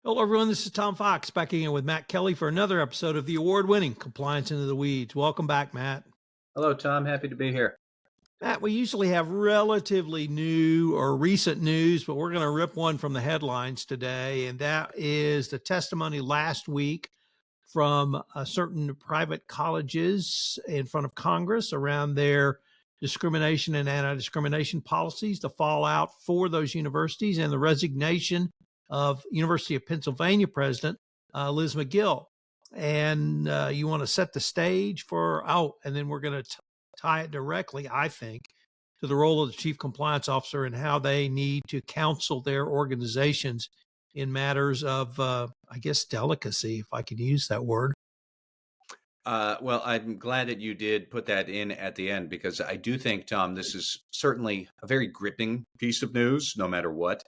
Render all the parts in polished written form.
Hello, everyone. This is Tom Fox back again with Matt Kelly for another episode of the award-winning Compliance Into the Weeds. Welcome back, Matt. Hello, Tom. Happy to be here. Matt, we usually have relatively new or recent news, but we're going to rip one from the headlines today, and that is the testimony last week from certain private colleges in front of Congress around their discrimination and anti-discrimination policies, the fallout for those universities, and the resignation of University of Pennsylvania President Liz McGill. And you want to set the stage for, and then we're going to tie it directly, I think, to the role of the Chief Compliance Officer and how they need to counsel their organizations in matters of, I guess, delicacy, if I can use that word. Well, I'm glad that you did put that in at the end, because I do think, Tom, this is certainly a very gripping piece of news, no matter what.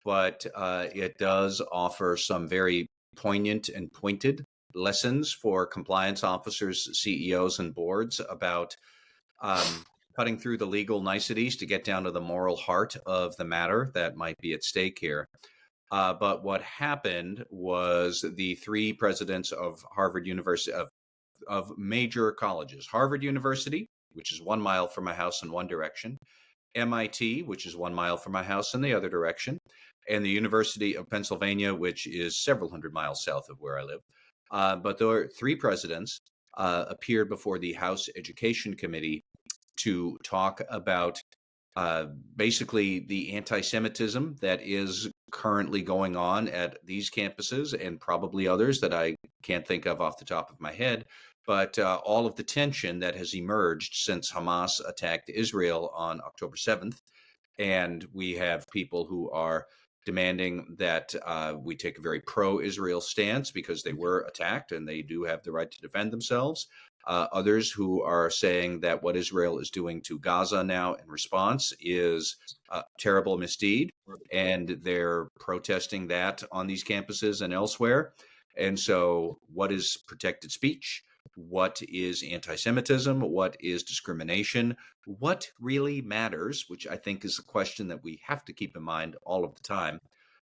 But it does offer some very poignant and pointed lessons for compliance officers, CEOs, and boards about cutting through the legal niceties to get down to the moral heart of the matter that might be at stake here. But what happened was the three presidents of Harvard University, of major colleges, Harvard University, which is 1 mile from my house in one direction, MIT, which is 1 mile from my house in the other direction, and the University of Pennsylvania, which is several hundred miles south of where I live. But there were three presidents appeared before the House Education Committee to talk about basically the anti-Semitism that is currently going on at these campuses and probably others that I can't think of off the top of my head, but all of the tension that has emerged since Hamas attacked Israel on October 7th. And we have people who are demanding that we take a very pro-Israel stance because they were attacked and they do have the right to defend themselves. Others who are saying that what Israel is doing to Gaza now in response is a terrible misdeed, and they're protesting that on these campuses and elsewhere. And so what is protected speech? What is anti-Semitism? What is discrimination? What really matters, which I think is a question that we have to keep in mind all of the time.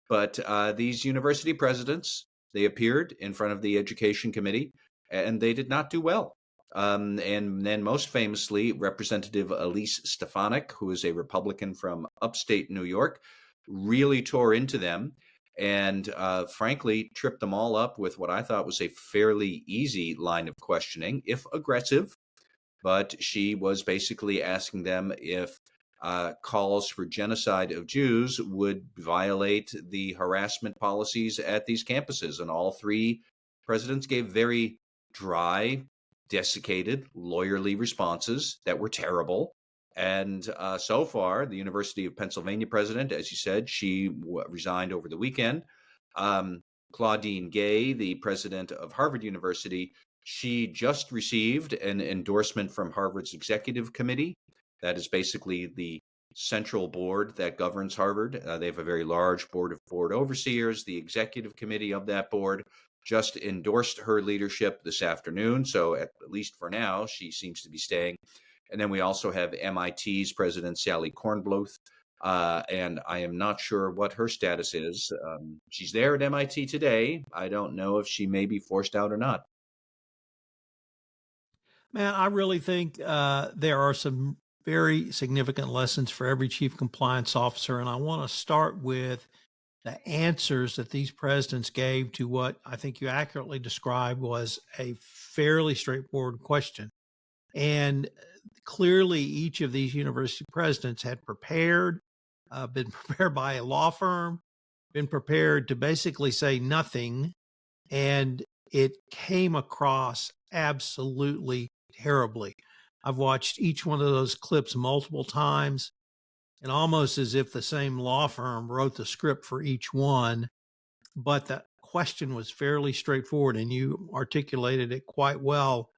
But these university presidents, they appeared in front of the Education Committee, and they did not do well. And then most famously, Representative Elise Stefanik, who is a Republican from upstate New York, really tore into them and frankly tripped them all up with what I thought was a fairly easy line of questioning, if aggressive. But she was basically asking them if calls for genocide of Jews would violate the harassment policies at these campuses. And all three presidents gave very dry, desiccated, lawyerly responses that were terrible. And so far, the University of Pennsylvania president, as you said, she resigned over the weekend. Claudine Gay, the president of Harvard University, she just received an endorsement from Harvard's executive committee. That is basically the central board that governs Harvard. They have a very large board of board overseers. The executive committee of that board just endorsed her leadership this afternoon. So at least for now, she seems to be staying. And then we also have MIT's president, Sally Kornbluth, and I am not sure what her status is. She's there at MIT today. I don't know if she may be forced out or not. Man, I really think there are some very significant lessons for every chief compliance officer, and I want to start with the answers that these presidents gave to what I think you accurately described was a fairly straightforward question. And clearly, each of these university presidents had been prepared by a law firm, been prepared to basically say nothing, and it came across absolutely terribly. I've watched each one of those clips multiple times, and almost as if the same law firm wrote the script for each one, but the question was fairly straightforward, and you articulated it quite well.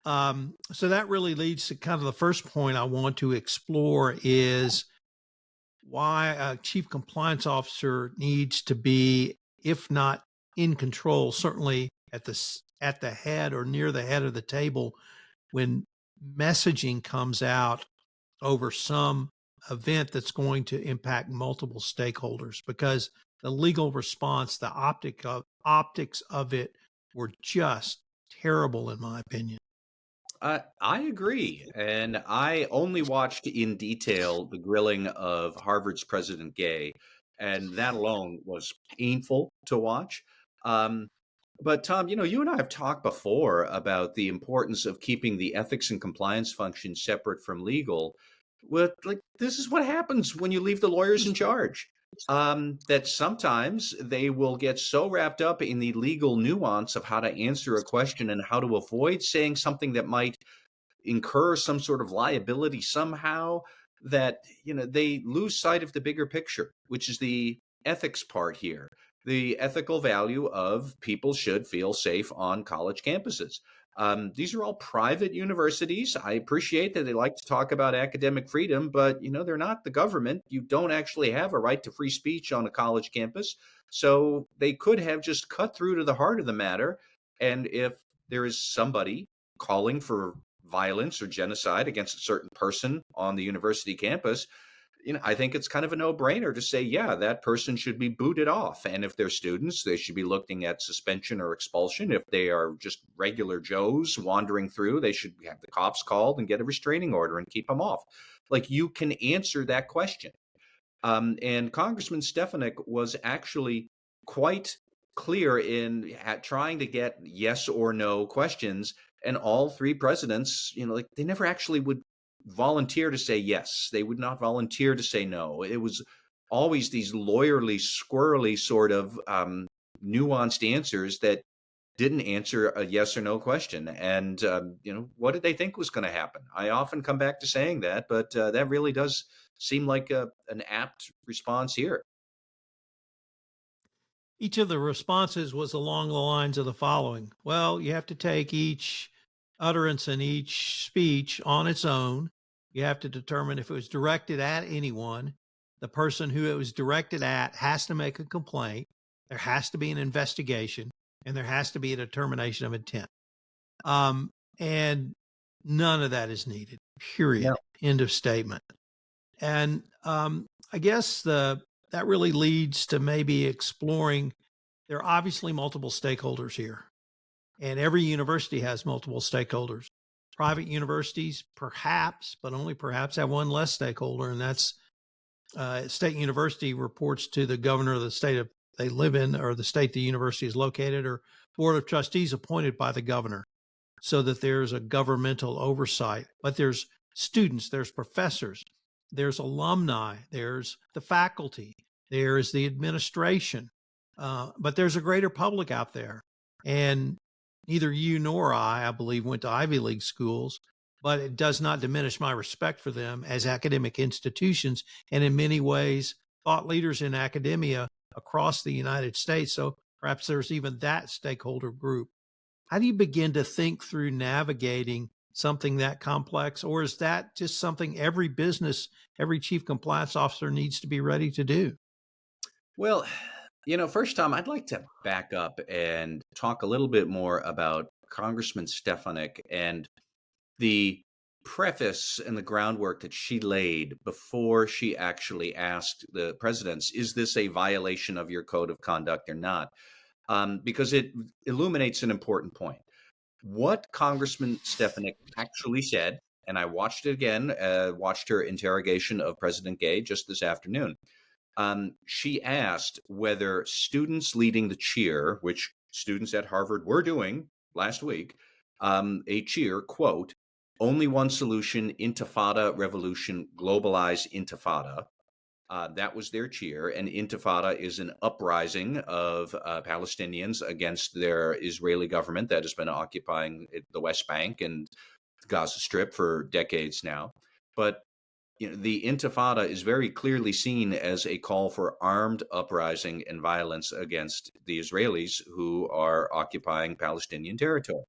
So that really leads to kind of the first point I want to explore is why a chief compliance officer needs to be, if not in control, certainly at the head or near the head of the table when messaging comes out over some event that's going to impact multiple stakeholders. Because the legal response, the optics of it were just terrible, in my opinion. I agree. And I only watched in detail the grilling of Harvard's President Gay, and that alone was painful to watch. Um, but Tom, you and I have talked before about the importance of keeping the ethics and compliance function separate from legal. With like, this is what happens when you leave the lawyers in charge. That sometimes they will get so wrapped up in the legal nuance of how to answer a question and how to avoid saying something that might incur some sort of liability somehow, that they lose sight of the bigger picture, which is the ethics part here, the ethical value of people should feel safe on college campuses. These are all private universities. I appreciate that they like to talk about academic freedom, but they're not the government. You don't actually have a right to free speech on a college campus. So they could have just cut through to the heart of the matter. And if there is somebody calling for violence or genocide against a certain person on the university campus, I think it's kind of a no-brainer to say, yeah, that person should be booted off. And if they're students, they should be looking at suspension or expulsion. If they are just regular Joes wandering through, they should have the cops called and get a restraining order and keep them off. Like, you can answer that question. And Congressman Stefanik was actually quite clear in trying to get yes or no questions. And all three presidents, like, they never actually would volunteer to say yes. They would not volunteer to say no. It was always these lawyerly, squirrely sort of nuanced answers that didn't answer a yes or no question. And, what did they think was going to happen? I often come back to saying that, but that really does seem like an apt response here. Each of the responses was along the lines of the following: well, you have to take each utterance and each speech on its own. You have to determine if it was directed at anyone. The person who it was directed at has to make a complaint. There has to be an investigation, and there has to be a determination of intent. And none of that is needed, period. No. End of statement. And I guess that really leads to maybe exploring. There are obviously multiple stakeholders here, and every university has multiple stakeholders. Private universities, perhaps, but only perhaps, have one less stakeholder, and that's state university reports to the governor of the state of they live in, or the state the university is located, or board of trustees appointed by the governor, so that there's a governmental oversight. But there's students, there's professors, there's alumni, there's the faculty, there's the administration, but there's a greater public out there. And neither you nor I believe, went to Ivy League schools, but it does not diminish my respect for them as academic institutions, and in many ways, thought leaders in academia across the United States. So perhaps there's even that stakeholder group. How do you begin to think through navigating something that complex? Or is that just something every business, every chief compliance officer needs to be ready to do? Well, first, Tom, I'd like to back up and talk a little bit more about Congressman Stefanik and the preface and the groundwork that she laid before she actually asked the presidents, is this a violation of your code of conduct or not? Because it illuminates an important point. What Congressman Stefanik actually said, and I watched it again, watched her interrogation of President Gay just this afternoon. She asked whether students leading the cheer, which students at Harvard were doing last week, a cheer, quote, only one solution, intifada, revolution, globalize intifada. That was their cheer. And intifada is an uprising of Palestinians against their Israeli government that has been occupying the West Bank and Gaza Strip for decades now. But the intifada is very clearly seen as a call for armed uprising and violence against the Israelis who are occupying Palestinian territory.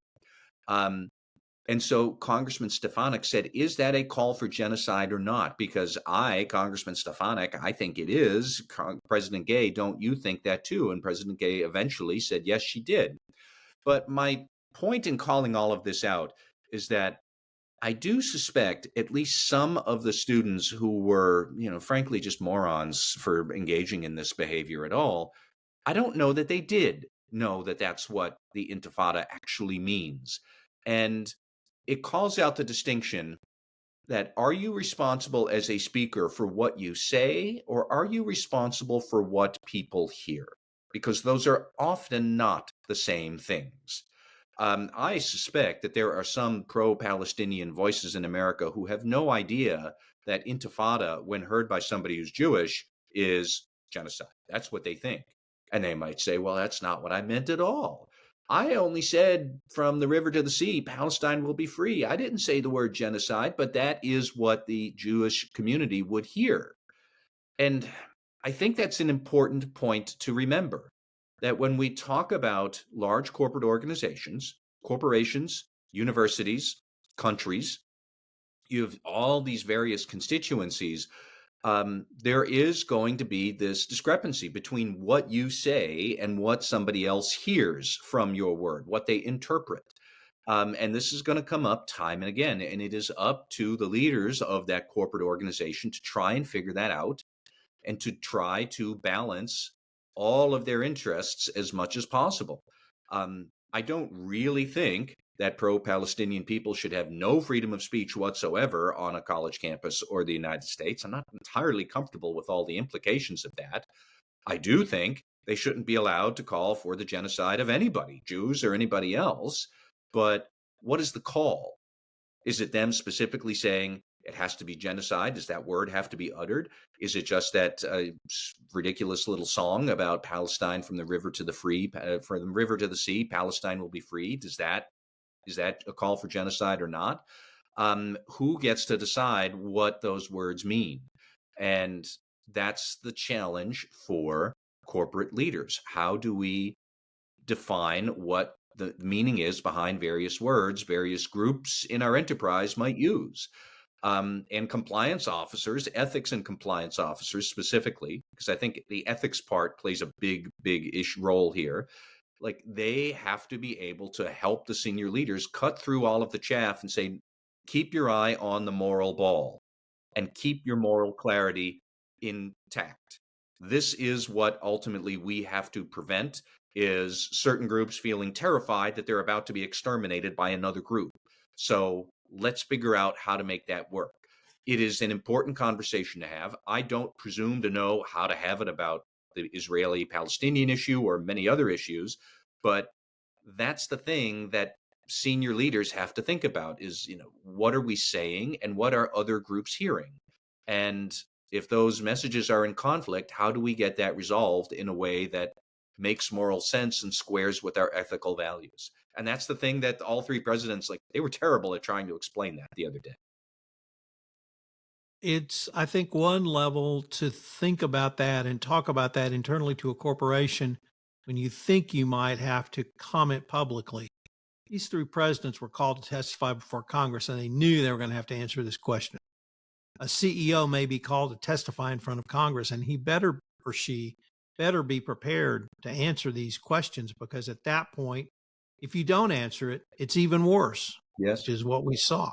And so Congressman Stefanik said, is that a call for genocide or not? Because Congressman Stefanik, I think it is. President Gay, don't you think that too? And President Gay eventually said, yes, she did. But my point in calling all of this out is that I do suspect at least some of the students who were, frankly, just morons for engaging in this behavior at all, I don't know that they did know that that's what the Intifada actually means. And it calls out the distinction that are you responsible as a speaker for what you say, or are you responsible for what people hear? Because those are often not the same things. I suspect that there are some pro Palestinian voices in America who have no idea that intifada, when heard by somebody who's Jewish, is genocide. That's what they think. And they might say, well, that's not what I meant at all. I only said from the river to the sea, Palestine will be free. I didn't say the word genocide, but that is what the Jewish community would hear. And I think that's an important point to remember that when we talk about large corporate organizations, corporations, universities, countries, you have all these various constituencies. There is going to be this discrepancy between what you say and what somebody else hears from your word, what they interpret. And this is going to come up time and again. And it is up to the leaders of that corporate organization to try and figure that out and to try to balance all of their interests as much as possible. I don't really think that pro Palestinian people should have no freedom of speech whatsoever on a college campus or the United States. I'm not entirely comfortable with all the implications of that. I do think they shouldn't be allowed to call for the genocide of anybody, Jews or anybody else. But what is the call? Is it them specifically saying it has to be genocide? Does that word have to be uttered? Is it just that ridiculous little song about Palestine from the river to the free, from the river to the sea, Palestine will be free? Is that a call for genocide or not? Who gets to decide what those words mean? And that's the challenge for corporate leaders. How do we define what the meaning is behind various words various groups in our enterprise might use? And compliance officers, ethics and compliance officers specifically, because I think the ethics part plays a big role here. Like they have to be able to help the senior leaders cut through all of the chaff and say, keep your eye on the moral ball and keep your moral clarity intact. This is what ultimately we have to prevent, is certain groups feeling terrified that they're about to be exterminated by another group. So let's figure out how to make that work. It is an important conversation to have. I don't presume to know how to have it about the Israeli-Palestinian issue or many other issues, but that's the thing that senior leaders have to think about is, what are we saying and what are other groups hearing? And if those messages are in conflict, how do we get that resolved in a way that makes moral sense and squares with our ethical values? And that's the thing that all three presidents, like, they were terrible at trying to explain that the other day. It's, I think, one level to think about that and talk about that internally to a corporation when you think you might have to comment publicly. These three presidents were called to testify before Congress, and they knew they were going to have to answer this question. A CEO may be called to testify in front of Congress, and he better or she better be prepared to answer these questions, because at that point, if you don't answer it, it's even worse, Yes. which is what we saw.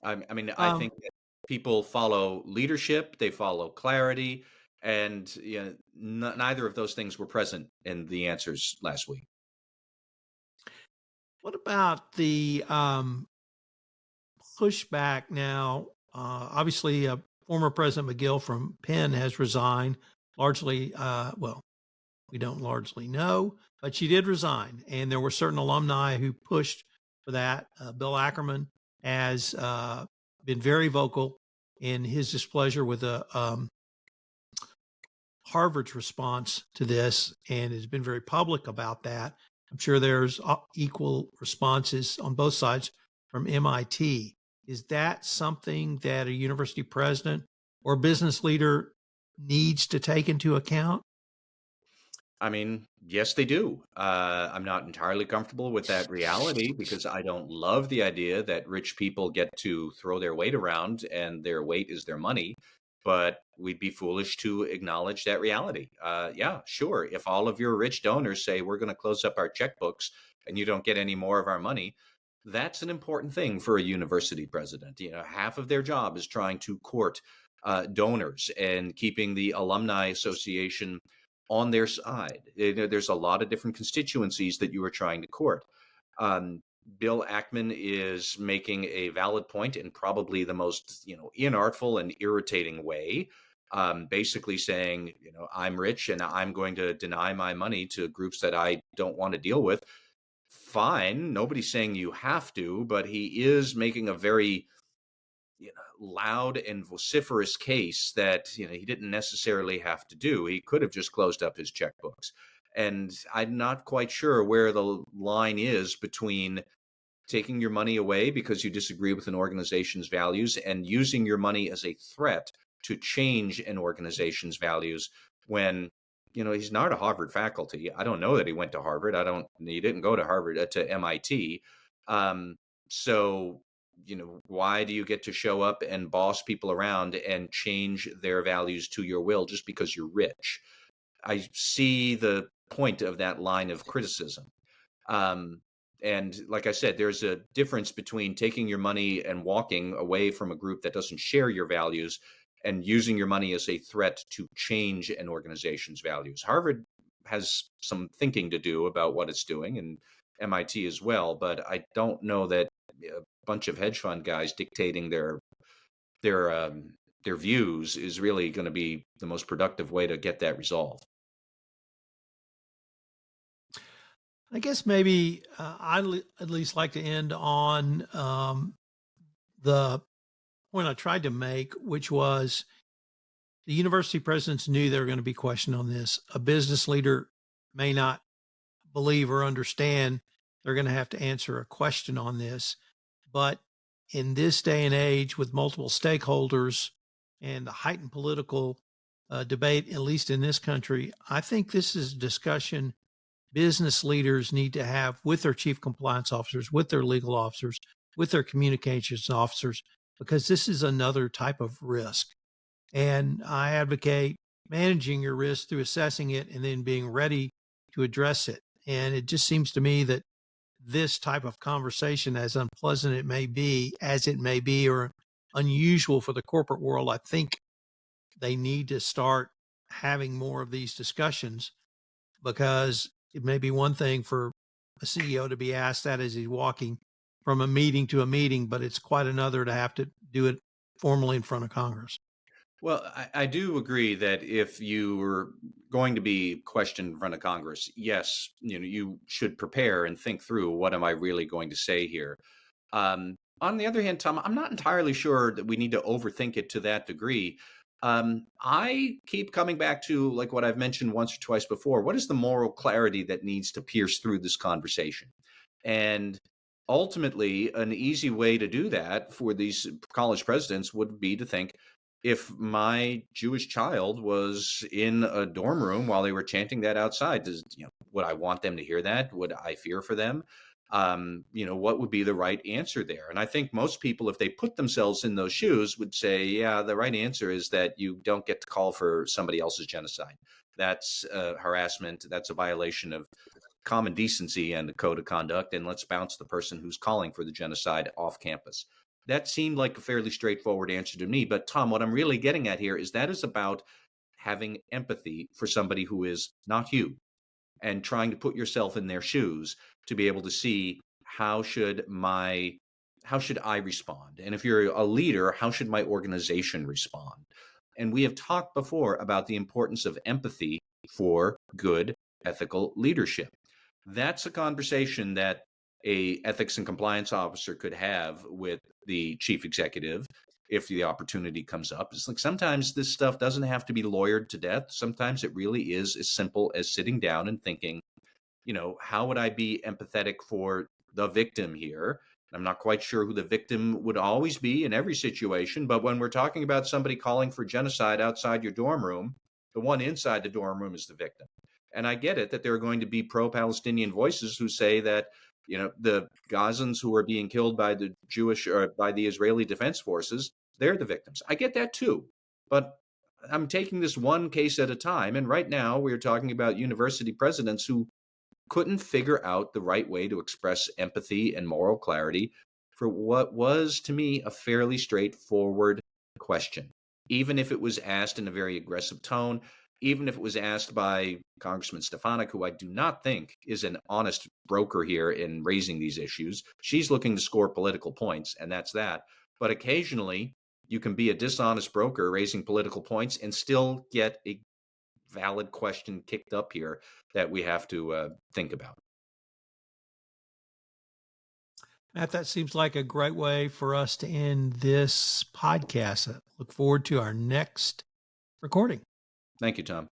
I mean, I Um, think that people follow leadership, they follow clarity, and neither of those things were present in the answers last week. what about the pushback now? Obviously, former President McGill from Penn has resigned, largely, well, we don't largely know, but she did resign. And there were certain alumni who pushed for that. Bill Ackerman has been very vocal in his displeasure with Harvard's response to this and has been very public about that. I'm sure there's equal responses on both sides from MIT. Is that something that a university president or business leader needs to take into account? I mean, yes, they do. I'm not entirely comfortable with that reality because I don't love the idea that rich people get to throw their weight around and their weight is their money. But we'd be foolish to acknowledge that reality. Yeah, sure. If all of your rich donors say we're going to close up our checkbooks and you don't get any more of our money, That's an important thing for a university president. Half of their job is trying to court donors and keeping the alumni association on their side. There's a lot of different constituencies that you are trying to court. Um, Bill Ackman is making a valid point in probably the most, inartful and irritating way. Basically saying, I'm rich and I'm going to deny my money to groups that I don't want to deal with. Fine, nobody's saying you have to, but he is making a very loud and vociferous case that he didn't necessarily have to do. He could have just closed up his checkbooks. And I'm not quite sure where the line is between taking your money away because you disagree with an organization's values and using your money as a threat to change an organization's values when he's not a Harvard faculty. I don't know that he went to Harvard. He didn't go to Harvard, to MIT. So why do you get to show up and boss people around and change their values to your will just because you're rich? I see the point of that line of criticism. And like I said, there's a difference between taking your money and walking away from a group that doesn't share your values and using your money as a threat to change an organization's values. Harvard has some thinking to do about what it's doing, and MIT as well, but I don't know that a bunch of hedge fund guys dictating their their views is really going to be the most productive way to get that resolved. I guess maybe at least like to end on the point I tried to make, which was the university presidents knew they were going to be questioned on this. A business leader may not believe or understand they're going to have to answer a question on this. But in this day and age, with multiple stakeholders and the heightened political debate, at least in this country, I think this is a discussion business leaders need to have with their chief compliance officers, with their legal officers, with their communications officers, because this is another type of risk. And I advocate managing your risk through assessing it and then being ready to address it. And it just seems to me that this type of conversation, as unpleasant as it may be, or unusual for the corporate world, I think they need to start having more of these discussions, because it may be one thing for a CEO to be asked that as he's walking from a meeting to a meeting, but it's quite another to have to do it formally in front of Congress. Well, I do agree that if you were going to be questioned in front of Congress, yes, you should prepare and think through, what am I really going to say here? On the other hand, Tom, I'm not entirely sure that we need to overthink it to that degree. I keep coming back to, like, what I've mentioned once or twice before. What is the moral clarity that needs to pierce through this conversation? And ultimately, an easy way to do that for these college presidents would be to think, if my Jewish child was in a dorm room while they were chanting that outside, would I want them to hear that? Would I fear for them? What would be the right answer there? And I think most people, if they put themselves in those shoes, would say, yeah, the right answer is that you don't get to call for somebody else's genocide. That's harassment. That's a violation of common decency and the code of conduct. And let's bounce the person who's calling for the genocide off campus. That seemed like a fairly straightforward answer to me. But Tom, what I'm really getting at here is that is about having empathy for somebody who is not you, and trying to put yourself in their shoes to be able to see, how should I respond? And if you're a leader, how should my organization respond? And we have talked before about the importance of empathy for good ethical leadership. That's a conversation that a ethics and compliance officer could have with the chief executive if the opportunity comes up. It's like, sometimes this stuff doesn't have to be lawyered to death. Sometimes it really is as simple as sitting down and thinking, how would I be empathetic for the victim here? I'm not quite sure who the victim would always be in every situation, but when we're talking about somebody calling for genocide outside your dorm room, the one inside the dorm room is the victim. And I get it that there are going to be pro-Palestinian voices who say that, the Gazans who are being killed by the Jewish or by the Israeli Defense Forces, they're the victims. I get that too. But I'm taking this one case at a time. And right now we're talking about university presidents who couldn't figure out the right way to express empathy and moral clarity for what was, to me, a fairly straightforward question. Even if it was asked in a very aggressive tone, even if it was asked by Congressman Stefanik, who I do not think is an honest broker here in raising these issues. She's looking to score political points, and that's that. But occasionally, you can be a dishonest broker raising political points and still get a valid question kicked up here that we have to think about. Matt, that seems like a great way for us to end this podcast. I look forward to our next recording. Thank you, Tom.